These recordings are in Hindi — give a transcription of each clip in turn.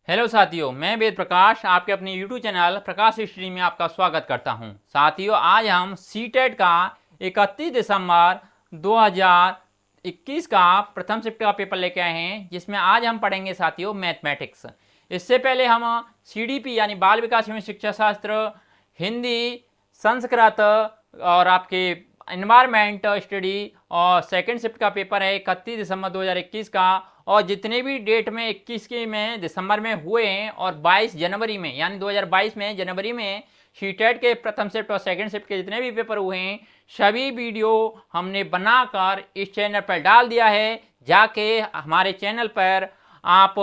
हेलो साथियों, मैं वेद प्रकाश आपके अपने यूट्यूब चैनल प्रकाश हिस्ट्री में आपका स्वागत करता हूं। साथियों, आज हम सीटेट का 31 दिसंबर 2021 का प्रथम शिफ्ट का पेपर लेके आए हैं, जिसमें आज हम पढ़ेंगे साथियों मैथमेटिक्स। इससे पहले हम सीडीपी यानी बाल विकास एवं शिक्षा शास्त्र, हिंदी, संस्कृत और आपके एनवायरमेंट स्टडी और सेकेंड शिफ्ट का पेपर है 31 दिसंबर 2021 का। और जितने भी डेट में 21 के में दिसंबर में हुए हैं और 22 जनवरी में यानी 2022 में जनवरी में सीटेट के प्रथम शिफ्ट और सेकंड शिफ्ट के जितने भी पेपर हुए हैं, सभी वीडियो हमने बनाकर इस चैनल पर डाल दिया है। जाके हमारे चैनल पर आप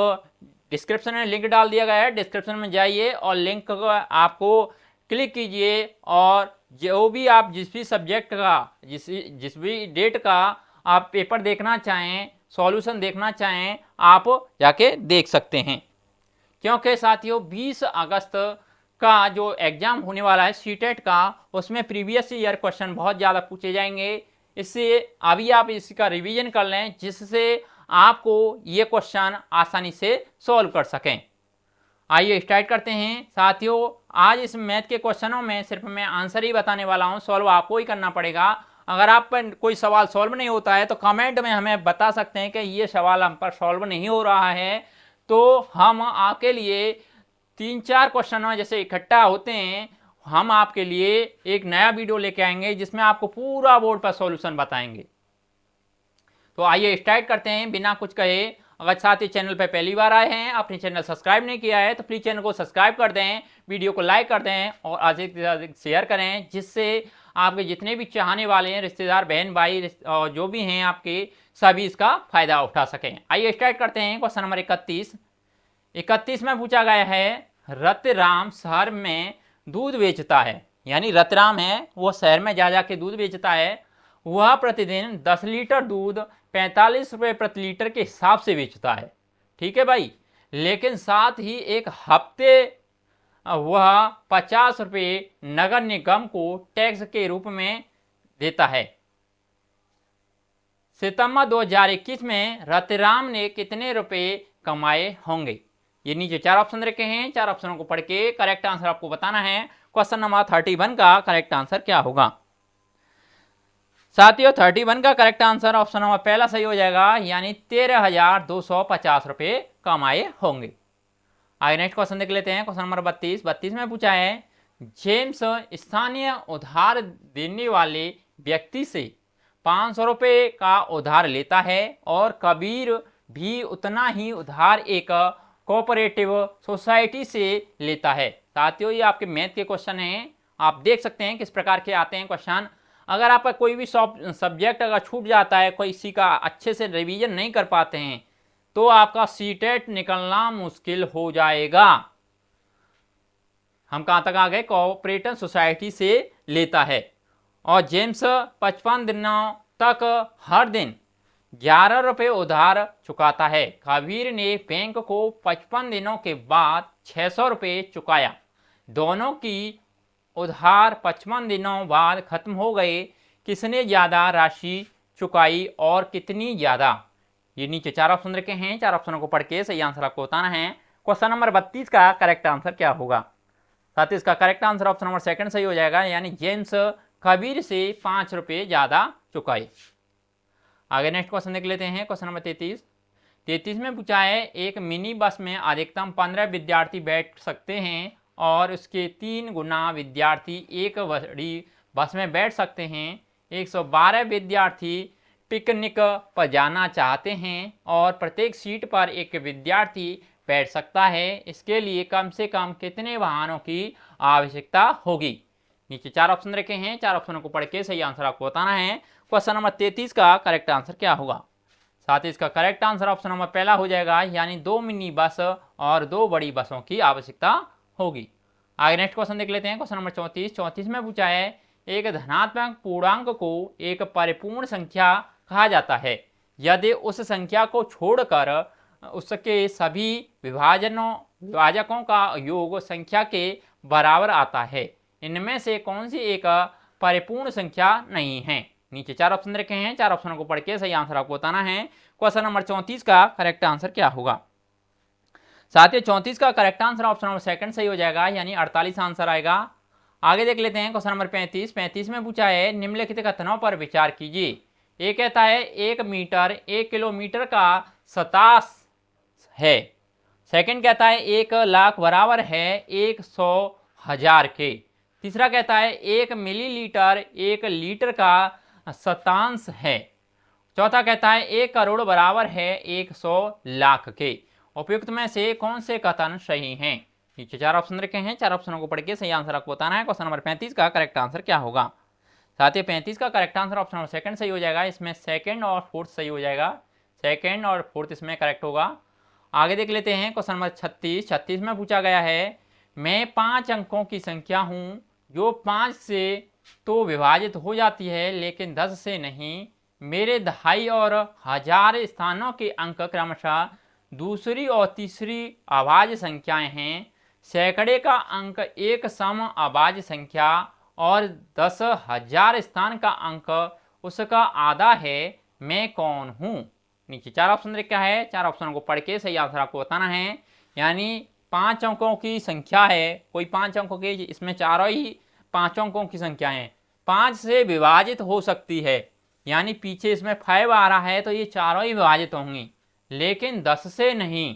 डिस्क्रिप्शन में लिंक डाल दिया गया है, डिस्क्रिप्शन में जाइए और लिंक आपको क्लिक कीजिए और जो भी आप जिस भी सब्जेक्ट का जिस भी डेट का आप पेपर देखना चाहें, सॉल्यूशन देखना चाहें, आप जाके देख सकते हैं। क्योंकि साथियों 20 अगस्त का जो एग्ज़ाम होने वाला है सीटेट का, उसमें प्रीवियस ईयर क्वेश्चन बहुत ज़्यादा पूछे जाएंगे। इससे अभी आप इसका रिवीजन कर लें, जिससे आपको ये क्वेश्चन आसानी से सॉल्व कर सकें। आइए स्टार्ट करते हैं साथियों। आज इस मैथ के क्वेश्चनों में सिर्फ मैं आंसर ही बताने वाला हूं, सॉल्व आपको ही करना पड़ेगा। अगर आप पर कोई सवाल सॉल्व नहीं होता है तो कमेंट में हमें बता सकते हैं कि ये सवाल हम पर सॉल्व नहीं हो रहा है, तो हम आपके लिए 3-4 क्वेश्चन जैसे इकट्ठा होते हैं, हम आपके लिए एक नया वीडियो लेके आएंगे जिसमें आपको पूरा बोर्ड पर सॉल्यूशन बताएंगे। तो आइए स्टार्ट करते हैं बिना कुछ कहे। अगर साथ ही चैनल पर पहली बार आए हैं, अपने चैनल सब्सक्राइब नहीं किया है तो प्लीज़ चैनल को सब्सक्राइब कर दें, वीडियो को लाइक कर दें और अधिक से अधिक शेयर करें, जिससे आपके जितने भी चाहने वाले हैं, रिश्तेदार, बहन भाई और जो भी हैं आपके, सभी इसका फायदा उठा सकें। आइए स्टार्ट करते हैं। क्वेश्चन नंबर 31 में पूछा गया है, रतराम शहर में दूध बेचता है। यानी रतराम है, वो शहर में जा के दूध बेचता है। वह प्रतिदिन 10 लीटर दूध 45 रुपये प्रति लीटर के हिसाब से बेचता है। ठीक है भाई, लेकिन साथ ही एक हफ्ते वह 50 रुपये नगर निगम को टैक्स के रूप में देता है। सितंबर 2021 में रतराम ने कितने रुपए कमाए होंगे? ये नीचे 4 ऑप्शन रखे हैं, 4 ऑप्शनों को पढ़ के करेक्ट आंसर आपको बताना है। क्वेश्चन नंबर 31 का करेक्ट आंसर क्या होगा साथियों? 31 का करेक्ट आंसर ऑप्शन नंबर पहला सही हो जाएगा, यानी 13,250 रुपये कमाए होंगे। आगे नेक्स्ट क्वेश्चन देख लेते हैं। क्वेश्चन नंबर 32 में पूछा है, जेम्स स्थानीय उधार देने वाले व्यक्ति से 500 रुपये का उधार लेता है और कबीर भी उतना ही उधार एक कोऑपरेटिव सोसाइटी से लेता है। साथियों, ये आपके मैथ के क्वेश्चन हैं, आप देख सकते हैं किस प्रकार के आते हैं क्वेश्चन। अगर आपका कोई भी सब्जेक्ट अगर छूट जाता है, कोई इसी का अच्छे से रिवीजन नहीं कर पाते हैं, तो आपका सीटेट निकलना मुश्किल हो जाएगा। हम कहाँ तक आ गए? कोऑपरेटिव सोसाइटी से लेता है। और जेम्स 55 दिनों तक हर दिन 11 रुपये उधार चुकाता है। कबीर ने बैंक को 55 दिनों के बाद 600 रुपये चुकाया। दोनों की उधार 55 दिनों बाद खत्म हो गए। किसने ज़्यादा राशि चुकाई और कितनी ज़्यादा? ये नीचे 4 ऑप्शन रखे हैं, 4 ऑप्शनों को पढ़ के सही आंसर आपको बताना है। क्वेश्चन नंबर 32 का करेक्ट आंसर क्या होगा? साथ ही इसका correct answer option number second सही हो जाएगा, यानी जेम्स कबीर से 5 रुपये ज़्यादा चुकाए। आगे नेक्स्ट क्वेश्चन देख लेते हैं। क्वेश्चन नंबर 33 में पूछा है, एक मिनी बस में अधिकतम 15 विद्यार्थी बैठ सकते हैं और उसके 3 गुना विद्यार्थी एक बड़ी बस में बैठ सकते हैं। 112 विद्यार्थी पिकनिक पर जाना चाहते हैं और प्रत्येक सीट पर एक विद्यार्थी बैठ सकता है। इसके लिए कम से कम कितने वाहनों की आवश्यकता होगी? नीचे 4 ऑप्शन रखे हैं, 4 ऑप्शनों को पढ़ के सही आंसर आपको बताना है। क्वेश्चन नंबर 33 का करेक्ट आंसर क्या होगा? साथ ही इसका करेक्ट आंसर ऑप्शन नंबर पहला हो जाएगा, यानी 2 मिनी बस और 2 बड़ी बसों की आवश्यकता होगी। आगे नेक्स्ट क्वेश्चन देख लेते हैं। क्वेश्चन नंबर 34 में पूछा है, एक धनात्मक पूर्णांक को एक परिपूर्ण संख्या कहा जाता है यदि उस संख्या को छोड़कर उसके सभी विभाजकों का योग संख्या के बराबर आता है। इनमें से कौन सी एक परिपूर्ण संख्या नहीं है? नीचे 4 ऑप्शन रखे हैं, 4 ऑप्शनों को पढ़ के सही आंसर आपको बताना है। क्वेश्चन नंबर 34 का करेक्ट आंसर क्या होगा? साथियों 34 का correct answer option number second सही हो जाएगा, यानी 48 आंसर आएगा। आगे देख लेते हैं क्वेश्चन नंबर 35। 35 में पूछा है निम्नलिखित कथनों पर विचार कीजिए। एक कहता है 1 मीटर 1 किलोमीटर का 27 है। सेकंड कहता है 1 लाख बराबर है 100,000 के। तीसरा कहता है 1 मिलीलीटर 1 लीटर का 27 है। चौथा कहता है 1 करोड़ बराबर है 100 लाख के। उपयुक्त में से कौन से कथन सही हैं? नीचे 4 ऑप्शन रखे हैं, 4 ऑप्शनों को पढ़ के सही आंसर आपको बताना है। क्वेश्चन नंबर 35 का करेक्ट आंसर क्या होगा? साथियों 35 का correct answer option number second सही हो जाएगा, इसमें सेकंड और फोर्थ सही हो जाएगा, सेकंड और फोर्थ इसमें करेक्ट होगा। आगे देख लेते हैं क्वेश्चन नंबर 36। 36 में पूछा गया है मैं 5 अंकों की संख्या हूँ जो 5 से तो विभाजित हो जाती है लेकिन 10 से नहीं। मेरे दहाई और हजार स्थानों के अंक क्रमशः दूसरी और तीसरी अभाज्य संख्याएं हैं। सैकड़े का अंक एक सम अभाज्य संख्या और 10,000 स्थान का अंक उसका आधा है। मैं कौन हूँ? नीचे 4 ऑप्शन रखा है, 4 ऑप्शनों को पढ़ के सही आंसर आपको बताना है। यानी 5 अंकों की संख्या है, कोई 5 अंकों की, इसमें चारों ही 5 अंकों की संख्या है, 5 से विभाजित हो सकती है। यानी पीछे इसमें 5 आ रहा है तो ये चारों ही विभाजित होंगी, लेकिन 10 से नहीं।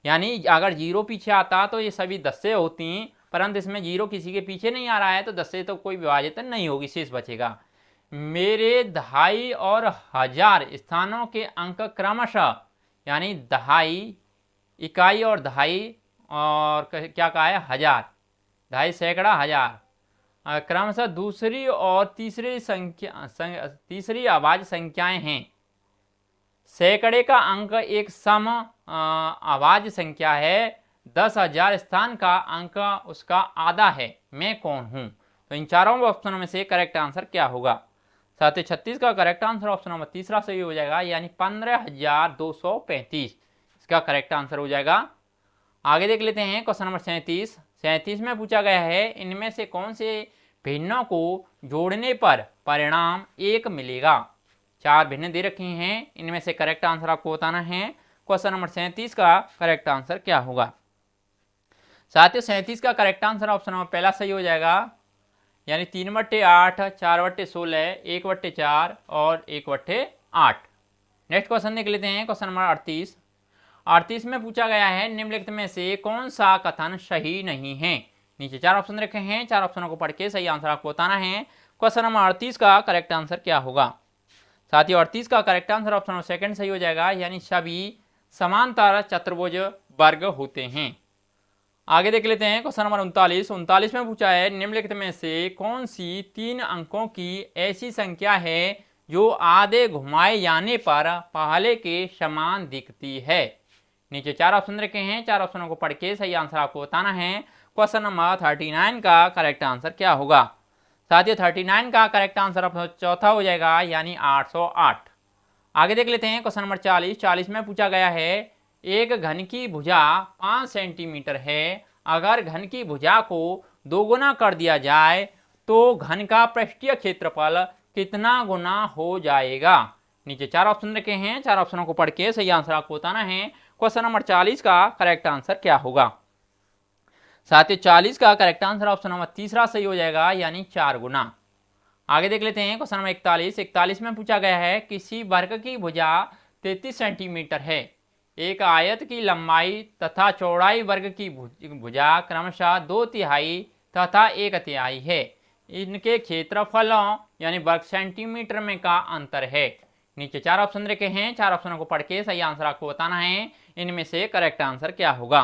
यानी अगर 0 पीछे आता तो ये सभी 10 से होती, परंतु इसमें 0 किसी के पीछे नहीं आ रहा है तो 10 से तो कोई विभाजित नहीं होगी, शेष बचेगा। मेरे दहाई और हजार स्थानों के अंक क्रमशः, यानी दहाई इकाई और दहाई और क्या कहा है हजार, दहाई सैकड़ा हजार, क्रमशः दूसरी और तीसरी तीसरी अभाज्य संख्याएं हैं। सैकड़े का अंक एक सम अभाज्य संख्या है, 10,000 स्थान का अंक उसका आधा है। मैं कौन हूं? तो इन चारों ऑप्शनों में से करेक्ट आंसर क्या होगा? साथ ही 36 का करेक्ट आंसर ऑप्शन नंबर तीसरा सही हो जाएगा, यानी 15,235 इसका करेक्ट आंसर हो जाएगा। आगे देख लेते हैं क्वेश्चन नंबर 37। 37 में पूछा गया है इनमें से कौन से भिन्नों को जोड़ने पर परिणाम 1 मिलेगा? 4 भिन्न दे रखी हैं, इनमें से करेक्ट आंसर आपको बताना है। क्वेश्चन नंबर 37 का करेक्ट आंसर क्या होगा? साथियों 37 का करेक्ट आंसर ऑप्शन नंबर पहला सही हो जाएगा, यानी 3/8, 4/16, 1/4 और 1/8। नेक्स्ट क्वेश्चन देख लेते हैं क्वेश्चन नंबर 38। 38 में पूछा गया है निम्नलिखित में से कौन सा कथन सही नहीं है? नीचे 4 ऑप्शन रखे हैं, 4 ऑप्शनों को पढ़ के सही आंसर आपको बताना है। क्वेश्चन नंबर 38 का करेक्ट आंसर क्या होगा? साथियों 38 का correct answer option number second सही हो जाएगा, यानी सभी समांतर चतुर्भुज वर्ग होते हैं। आगे देख लेते हैं क्वेश्चन नंबर 39। 39 में पूछा है निम्नलिखित में से कौन सी 3 अंकों की ऐसी संख्या है जो आधे घुमाए जाने पर पहले के समान दिखती है? नीचे 4 ऑप्शन रखे हैं, 4 ऑप्शनों को पढ़ के सही आंसर आपको बताना है। क्वेश्चन नंबर 39 का करेक्ट आंसर क्या होगा? साथियों 39 का करेक्ट आंसर चौथा हो जाएगा, यानी 808। आगे देख लेते हैं क्वेश्चन नंबर 40। 40 में पूछा गया है एक घन की भुजा 5 सेंटीमीटर है। अगर घन की भुजा को 2 गुना कर दिया जाए तो घन का पृष्ठीय क्षेत्रफल कितना गुना हो जाएगा? नीचे 4 ऑप्शन रखे हैं, 4 ऑप्शनों को पढ़ के सही आंसर आपको बताना है। क्वेश्चन नंबर 40 का करेक्ट आंसर क्या होगा? साथियों 40 का करेक्ट आंसर ऑप्शन नंबर तीसरा सही हो जाएगा, यानी 4 गुना। आगे देख लेते हैं क्वेश्चन नंबर 41। 41 में पूछा गया है किसी वर्ग की भुजा 33 सेंटीमीटर है। एक आयत की लंबाई तथा चौड़ाई वर्ग की भुजा क्रमशः 2/3 तथा 1/3 है। इनके क्षेत्रफलों यानी वर्ग सेंटीमीटर में का अंतर है। नीचे 4 ऑप्शन रखे हैं, 4 ऑप्शनों को पढ़ के सही आंसर आपको बताना है। इनमें से करेक्ट आंसर क्या होगा?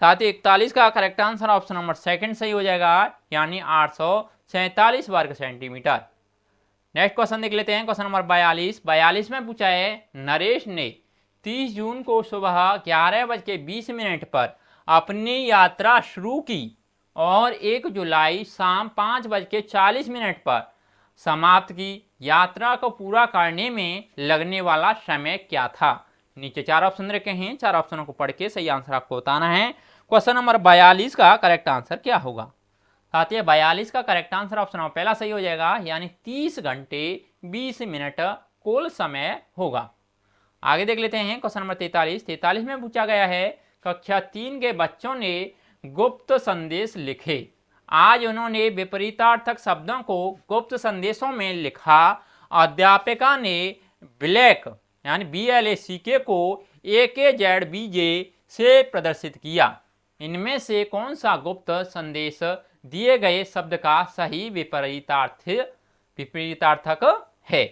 साथ ही 41 का correct answer option number second सही हो जाएगा, यानी 847 वर्ग सेंटीमीटर। नेक्स्ट क्वेश्चन देख लेते हैं क्वेश्चन नंबर 42। 42 में पूछा है नरेश ने 30 जून को सुबह 11:20 पर अपनी यात्रा शुरू की और 1 जुलाई शाम 5:40 पर समाप्त की। यात्रा को पूरा करने में लगने वाला समय क्या था? नीचे 4 ऑप्शन रखे हैं, 4 ऑप्शनों को पढ़ के सही आंसर आपको बताना है। क्वेश्चन नंबर 42 का करेक्ट आंसर क्या होगा? साथियों 42 का करेक्ट आंसर ऑप्शन नंबर पहला सही हो जाएगा, यानी 30 घंटे 20 मिनट कुल समय होगा। आगे देख लेते हैं क्वेश्चन नंबर 43। 43 में पूछा गया है कक्षा 3 के बच्चों ने गुप्त संदेश लिखे। आज उन्होंने विपरीतार्थक शब्दों को गुप्त संदेशों में लिखा। अध्यापिका ने ब्लैक यानी BLACK को AKZBJ से प्रदर्शित किया। इनमें से कौन सा गुप्त संदेश दिए गए शब्द का सही विपरीतार्थक है?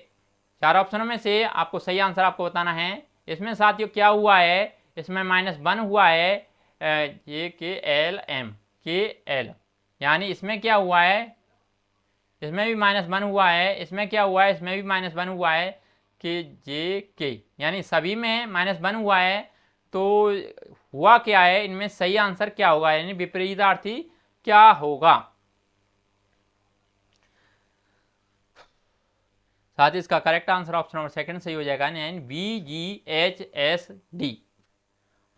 4 ऑप्शनों में से आपको सही आंसर आपको बताना है। इसमें साथियों क्या हुआ है, इसमें -1 हुआ है, ये KL यानी इसमें क्या हुआ है, इसमें भी -1 हुआ है, इसमें क्या हुआ है, इसमें भी -1 हुआ है, KJK यानी सभी में -1 हुआ है। तो हुआ क्या है, इनमें सही आंसर क्या होगा, यानी विपरीतार्थी क्या होगा? साथ ही इसका करेक्ट आंसर ऑप्शन नंबर 2 सही हो जाएगा, यानी BGHSD।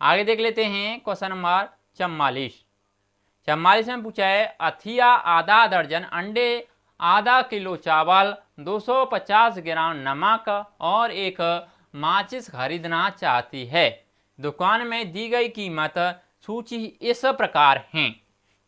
आगे देख लेते हैं क्वेश्चन नंबर 44 में पूछा है अथिया आधा दर्जन अंडे, आधा किलो चावल, 250 ग्राम नमक और एक माचिस खरीदना चाहती है। दुकान में दी गई कीमत सूची इस प्रकार है।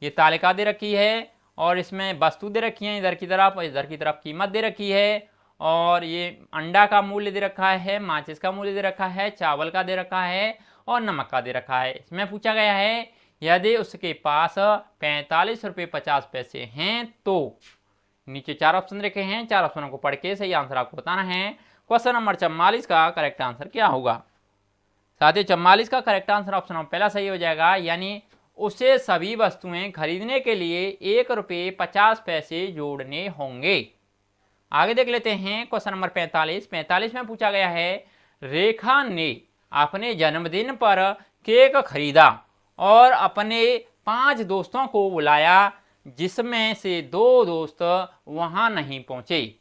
ये तालिका दे रखी है और इसमें वस्तु दे रखी है, इधर की तरफ कीमत दे रखी है, और ये अंडा का मूल्य दे रखा है, माचिस का मूल्य दे रखा है, चावल का दे रखा है और नमक का दे रखा है। इसमें पूछा गया है यदि उसके पास 45 रुपये 50 पैसे हैं तो नीचे 4 ऑप्शन रखे हैं। 4 ऑप्शनों को पढ़ के सही आंसर आपको बताना है। क्वेश्चन नंबर 44 का करेक्ट आंसर क्या होगा? साथियों 44 का करेक्ट आंसर ऑप्शन नंबर पहला सही हो जाएगा, यानी उसे सभी वस्तुएं खरीदने के लिए 1 रुपये 50 पैसे जोड़ने होंगे। आगे देख लेते हैं क्वेश्चन नंबर 45 में पूछा गया है रेखा ने अपने जन्मदिन पर केक खरीदा और अपने 5 दोस्तों को बुलाया, जिसमें से 2 दोस्त वहां नहीं पहुंचे।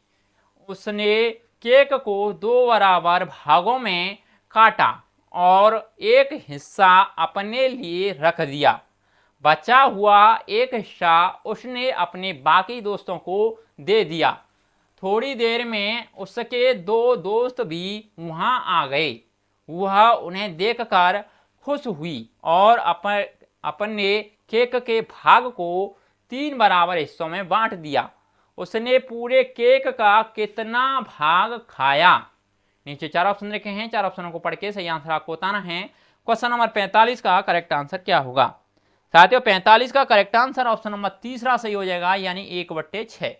उसने केक को 2 बराबर भागों में काटा और एक हिस्सा अपने लिए रख दिया। बचा हुआ एक हिस्सा उसने अपने बाकी दोस्तों को दे दिया। थोड़ी देर में उसके 2 दोस्त भी वहां आ गए। वह उन्हें देखकर खुश हुई और अपने केक के भाग को 3 बराबर हिस्सों में बांट दिया। उसने पूरे केक का कितना भाग खाया? नीचे 4 ऑप्शन रखे हैं। 4 ऑप्शनों को पढ़ के सही आंसर आपको बताना है। क्वेश्चन नंबर 45 का करेक्ट आंसर क्या होगा? साथियों 45 का करेक्ट आंसर ऑप्शन नंबर 3 सही हो जाएगा, यानी 1/6।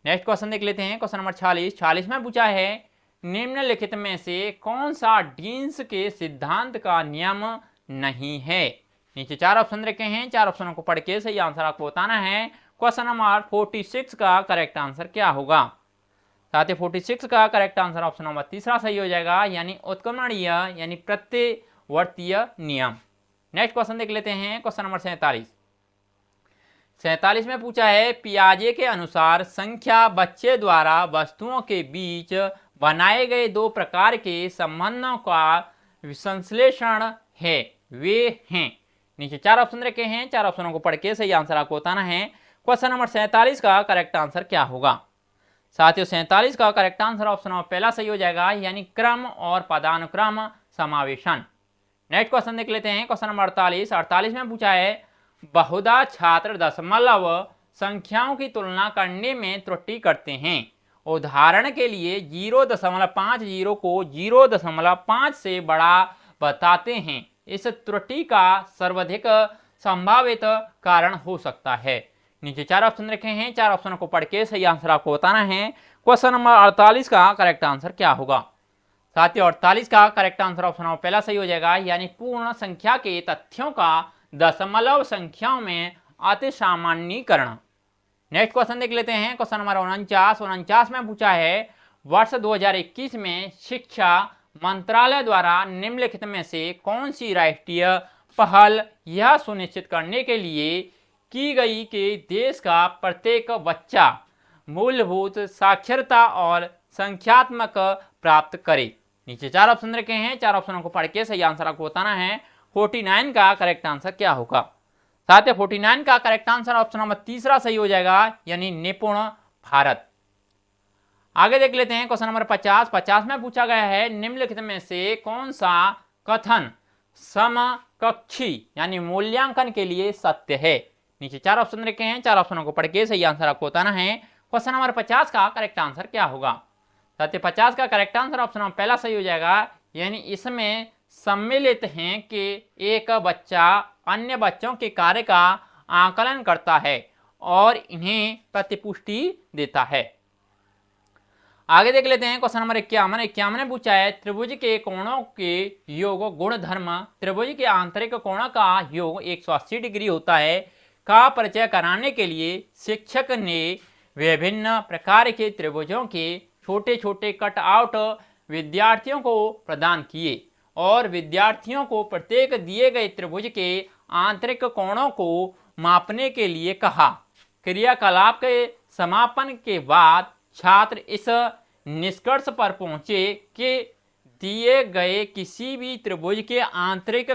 नेक्स्ट क्वेश्चन देख लेते हैं। क्वेश्चन नंबर 46 में पूछा है निम्नलिखित में से कौन सा डीन्स के सिद्धांत का नियम नहीं है? नीचे 4 ऑप्शन रखे हैं। 4 ऑप्शनों को पढ़ के सही आंसर आपको बताना है। क्वेश्चन नंबर 46 का करेक्ट आंसर क्या होगा? साथ ही 46 का करेक्ट आंसर ऑप्शन नंबर 3 सही हो जाएगा, यानी उत्क्रमणीय यानी प्रत्यवर्तीय नियम। नेक्स्ट क्वेश्चन देख लेते हैं। क्वेश्चन नंबर 47 में पूछा है पियाजे के अनुसार संख्या बच्चे द्वारा वस्तुओं के बीच बनाए गए 2 प्रकार के संबंधों का संश्लेषण है, वे हैं। नीचे 4 ऑप्शन रखे हैं। 4 ऑप्शनों को पढ़ के सही आंसर आपको बताना है। क्वेश्चन नंबर 47 का करेक्ट आंसर क्या होगा? साथियों 47 का करेक्ट आंसर ऑप्शन नंबर पहला सही हो जाएगा, यानी क्रम और पदानुक्रम समावेशन। नेक्स्ट क्वेश्चन देख लेते हैं। क्वेश्चन नंबर 48 में पूछा है बहुधा छात्र दशमलव संख्याओं की तुलना करने में त्रुटि करते हैं। उदाहरण के लिए 0.50 को 0.5 से बड़ा बताते हैं। इस त्रुटि का सर्वाधिक संभावित कारण हो सकता है। नीचे 4 ऑप्शन रखे हैं। 4 ऑप्शनों को पढ़ के सही आंसर आपको बताना है। क्वेश्चन नंबर 48 का करेक्ट आंसर क्या होगा? साथियों 48 का करेक्ट आंसर ऑप्शन नंबर पहला सही हो जाएगा, यानी पूर्ण संख्या के तथ्यों का दशमलव संख्याओं में अतिसामान्यीकरण। नेक्स्ट क्वेश्चन देख लेते हैं। क्वेश्चन नंबर 49 में पूछा है वर्ष 2021 में शिक्षा मंत्रालय द्वारा निम्नलिखित में से कौन सी राष्ट्रीय पहल यह सुनिश्चित करने के लिए की गई कि देश का प्रत्येक बच्चा मूलभूत साक्षरता और संख्यात्मक प्राप्त करे? नीचे 4 ऑप्शन रखे हैं। 4 ऑप्शनों को पढ़ के सही आंसर आपको बताना है। 49 का करेक्ट आंसर क्या होगा? साथ ही 49 का करेक्ट आंसर ऑप्शन नंबर 3 सही हो जाएगा, यानी निपुण भारत। आगे देख लेते हैं। क्वेश्चन नंबर 50 में पूछा गया है निम्नलिखित में से कौन सा कथन कक्षी यानी मूल्यांकन के लिए सत्य है। नीचे 4 ऑप्शन रखे हैं, 4 ऑप्शनों को पढ़ के सही आंसर आपको बताना है। क्वेश्चन नंबर 50 का करेक्ट आंसर क्या होगा? साथियों 50 का करेक्ट आंसर ऑप्शन नंबर पहला सही हो जाएगा, यानी इसमें सम्मिलित हैं कि एक बच्चा अन्य बच्चों के कार्य का आकलन करता है और इन्हें प्रतिपुष्टि देता है। आगे देख लेते हैं क्वेश्चन नंबर 51 में पूछा है त्रिभुज के कोणों के योग गुण धर्म, त्रिभुज के आंतरिक कोणों का योग 180 डिग्री होता है का परिचय कराने के लिए शिक्षक ने विभिन्न प्रकार के त्रिभुजों के छोटे छोटे कट आउट विद्यार्थियों को प्रदान किए और विद्यार्थियों को प्रत्येक दिए गए त्रिभुज के आंतरिक कोणों को मापने के लिए कहा। क्रियाकलाप के समापन के बाद छात्र इस निष्कर्ष पर पहुंचे कि दिए गए किसी भी त्रिभुज के आंतरिक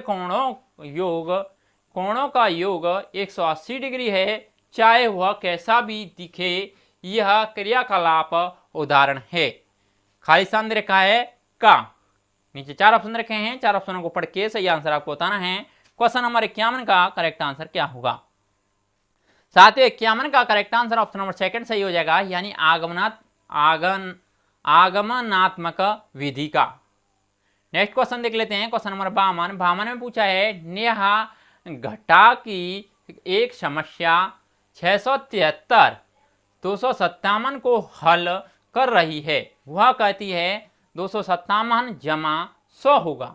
कोणों का योग 180 डिग्री है, चाहे वह कैसा भी दिखे। यह क्रियाकलाप उदाहरण है। खाली स्थान दे रखा है का। नीचे 4 ऑप्शन रखे हैं, 4 ऑप्शनों को पढ़ के सही आंसर आपको बताना है। क्वेश्चन नंबर 51 का करेक्ट आंसर क्या होगा? साथियों 51 का correct answer option number second सही हो जाएगा, यानी आगमनात्मक विधि का। नेक्स्ट क्वेश्चन देख लेते हैं क्वेश्चन नंबर 52 में पूछा है नेहा घटा की एक समस्या 673 257 को हल कर रही है। वह कहती है 257 जमा 100 होगा,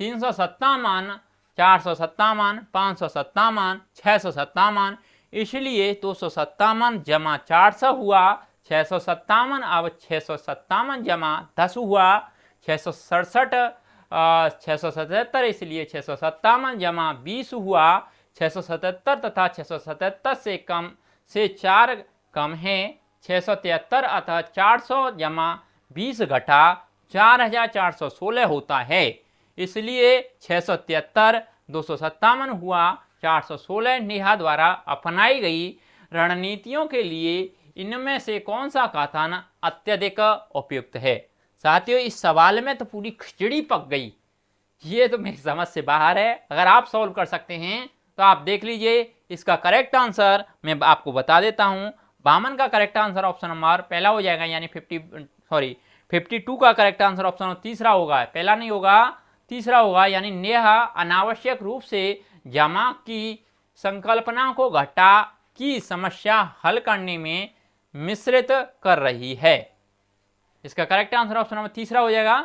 357 457 557 657, इसलिए 257 जमा 400 हुआ 657। अब 657 जमा 10 हुआ 667 677, इसलिए 657 जमा 20 हुआ 677 तथा 677 से 4 कम है 673, अतः 400 जमा 20 घटा 4416 होता है, इसलिए 673 257 हुआ 416। नेहा द्वारा अपनाई गई रणनीतियों के लिए इनमें से कौन सा कथन अत्यधिक उपयुक्त है? साथियों इस सवाल में तो पूरी खिचड़ी पक गई, ये तो मेरी समझ से बाहर है। अगर आप सॉल्व कर सकते हैं तो आप देख लीजिए। इसका करेक्ट आंसर मैं आपको बता देता हूं। 52 का करेक्ट आंसर ऑप्शन नंबर पहला हो जाएगा, यानी 52 का करेक्ट आंसर ऑप्शन नंबर तीसरा होगा, पहला नहीं होगा तीसरा होगा, यानी नेहा अनावश्यक रूप से जमा की संकल्पना को घटा की समस्या हल करने में मिश्रित कर रही है। इसका करेक्ट आंसर ऑप्शन नंबर तीसरा हो जाएगा।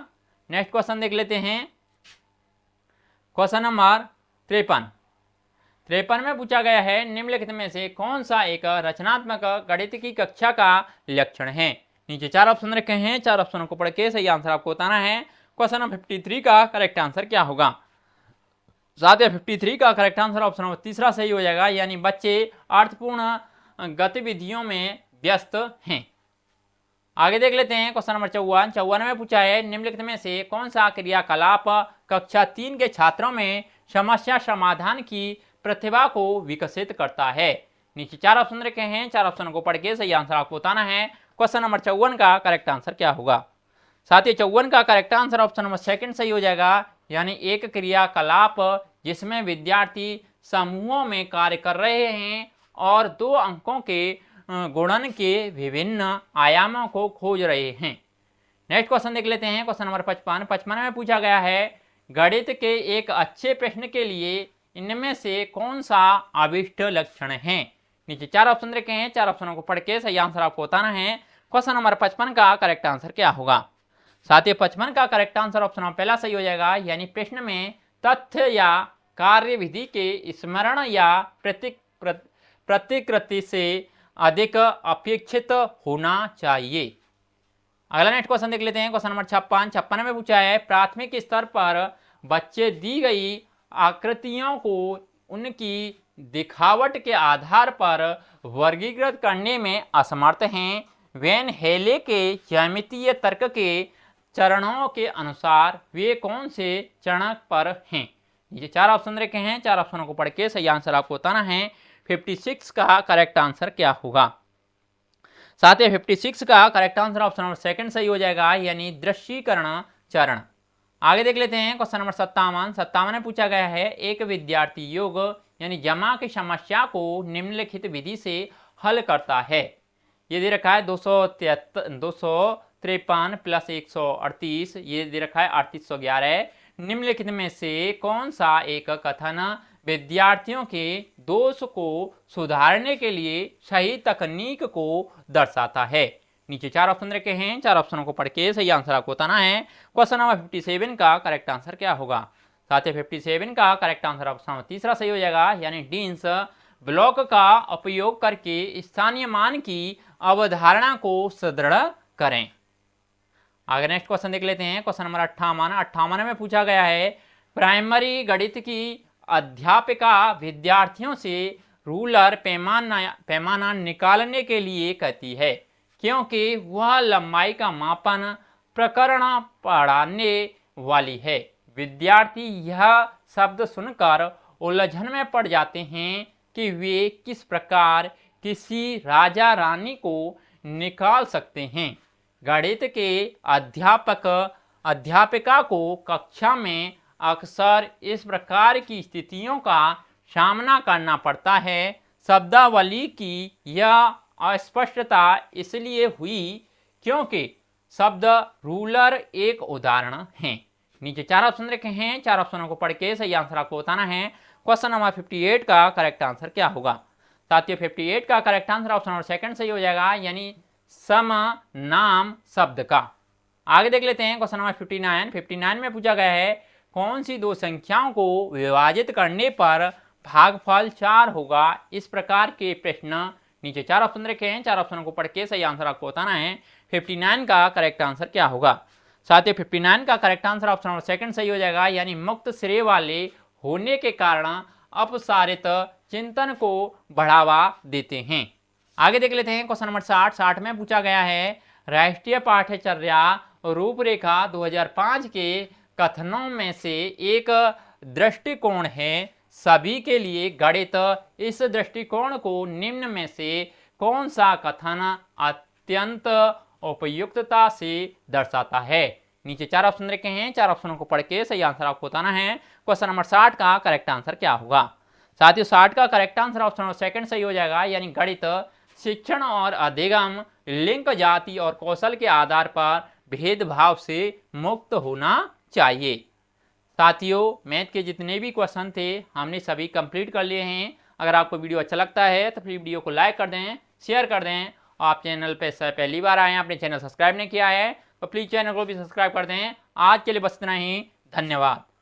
नेक्स्ट क्वेश्चन देख लेते हैं क्वेश्चन नंबर 53 में पूछा गया है निम्नलिखित में से कौन सा एक रचनात्मक गणित की कक्षा का लक्षण है? नीचे 4 ऑप्शन रखे हैं, 4 ऑप्शनों को पढ़ के सही आंसर आपको बताना है। क्वेश्चन नंबर 53 का करेक्ट आंसर क्या होगा? साथियों 53 का करेक्ट आंसर ऑप्शन नंबर तीसरा सही हो जाएगा, यानी बच्चे अर्थपूर्ण गतिविधियों में व्यस्त हैं। आगे देख लेते हैं क्वेश्चन नंबर 54 में पूछा है निम्नलिखित में से कौन सा क्रियाकलाप कक्षा 3 के छात्रों में समस्या समाधान की प्रतिभा को विकसित करता है? नीचे 4 ऑप्शन रखे हैं, 4 ऑप्शनों को पढ़ के सही आंसर आपको बताना है। क्वेश्चन नंबर 54 का करेक्ट आंसर क्या होगा? साथियों 54 का correct answer option number second सही हो जाएगा, यानी एक क्रियाकलाप जिसमें विद्यार्थी समूहों में कार्य कर रहे हैं और 2 अंकों के गुणन के विभिन्न आयामों को खोज रहे हैं। नेक्स्ट क्वेश्चन देख लेते हैं क्वेश्चन नंबर 55 में पूछा गया है गणित के एक अच्छे प्रश्न के लिए इनमें से कौन सा अभिष्ट लक्षण है? नीचे 4 ऑप्शन रखे हैं, 4 ऑप्शनों को पढ़ के सही आंसर आपको बताना है। क्वेश्चन नंबर 55 का करेक्ट आंसर क्या होगा? साथियों 55 का करेक्ट आंसर ऑप्शन नंबर पहला सही हो जाएगा, यानी प्रश्न में तथ्य या कार्यविधि के स्मरण या प्रतिकृति से अधिक अपेक्षित होना चाहिए। अगला नेक्स्ट क्वेश्चन देख लेते हैं क्वेश्चन नंबर 56 में पूछा है प्राथमिक स्तर पर बच्चे दी गई आकृतियों को उनकी दिखावट के आधार पर वर्गीकृत करने में असमर्थ हैं। वेन हेले के ज्यामितीय तर्क के चरणों के अनुसार वे कौन से चरण पर हैं? ये 4 ऑप्शन रखे हैं, 4 ऑप्शनों को पढ़ के सही आंसर आपको बताना है। 56 का करेक्ट आंसर क्या होगा? साथ ही 56 का correct answer option number second सही हो जाएगा, यानी दृश्यीकरण चरण। आगे देख लेते हैं क्वेश्चन नंबर 57 में पूछा गया है एक विद्यार्थी योग यानी जमा की समस्या को निम्नलिखित विधि से हल करता है। ये दे रखा है 253 प्लस 138, ये दे रखा है 3811। निम्नलिखित में से कौन सा एक कथन विद्यार्थियों के दोष को सुधारने के लिए सही तकनीक को दर्शाता है। नीचे 4 ऑप्शन रखे हैं, 4 ऑप्शनों को पढ़ के सही आंसर आपको बताना है। क्वेश्चन नंबर 57 का करेक्ट आंसर क्या होगा? साथ ही 57 का करेक्ट आंसर ऑप्शन तीसरा सही हो जाएगा, यानी डीन्स ब्लॉक का उपयोग करके स्थानीय मान की अवधारणा को सुदृढ़ करें। आगे नेक्स्ट क्वेश्चन देख लेते हैं। क्वेश्चन नंबर 58 में पूछा गया है प्राइमरी गणित की अध्यापिका विद्यार्थियों से रूलर पैमाना निकालने के लिए कहती है क्योंकि वह लंबाई का मापन प्रकरण पढ़ाने वाली है। विद्यार्थी यह शब्द सुनकर उलझन में पड़ जाते हैं कि वे किस प्रकार किसी राजा रानी को निकाल सकते हैं। गणित के अध्यापिका को कक्षा में अक्सर इस प्रकार की स्थितियों का सामना करना पड़ता है। शब्दावली की यह अस्पष्टता इसलिए हुई क्योंकि शब्द रूलर एक उदाहरण है। नीचे 4 ऑप्शन रखे हैं, 4 ऑप्शनों को पढ़ के सही आंसर आपको बताना है। क्वेश्चन नंबर 58 का करेक्ट आंसर क्या होगा? साथियों 58 का correct answer option number second सही हो जाएगा, यानी सम नाम शब्द का। आगे देख लेते हैं क्वेश्चन नंबर 59 में पूछा गया है कौन सी दो संख्याओं को विभाजित करने पर भागफल 4 होगा। इस प्रकार के प्रश्न नीचे 4 ऑप्शन रखे हैं, 4 ऑप्शनों को पढ़ के सही आंसर आपको बताना है। 59 का करेक्ट आंसर क्या होगा? साथियों 59 का correct answer option number second सही हो जाएगा, यानी मुक्त श्रेय वाले होने के कारण अपसारित चिंतन को बढ़ावा देते हैं। आगे देख लेते हैं क्वेश्चन नंबर 60 में पूछा गया है राष्ट्रीय पाठ्यचर्या रूपरेखा 2005 के कथनों में से एक दृष्टिकोण है सभी के लिए गणित। इस दृष्टिकोण को निम्न में से कौन सा कथन अत्यंत उपयुक्तता से दर्शाता है? नीचे 4 ऑप्शन रखे हैं, 4 ऑप्शनों को पढ़ के सही आंसर आपको बताना है। क्वेश्चन नंबर 60 का करेक्ट आंसर क्या होगा? साथियों 60 का correct answer option number second सही हो जाएगा, यानी गणित शिक्षण और अधिगम लिंग जाति और कौशल के आधार पर भेदभाव से मुक्त होना चाहिए। साथियों मैथ के जितने भी क्वेश्चन थे हमने सभी कंप्लीट कर लिए हैं। अगर आपको वीडियो अच्छा लगता है तो फिर वीडियो को लाइक कर दें, शेयर कर दें। और आप चैनल पे पहली बार आए हैं, आपने चैनल सब्सक्राइब नहीं किया है तो प्लीज़ चैनल को भी सब्सक्राइब कर दें। आज के लिए बस इतना ही, धन्यवाद।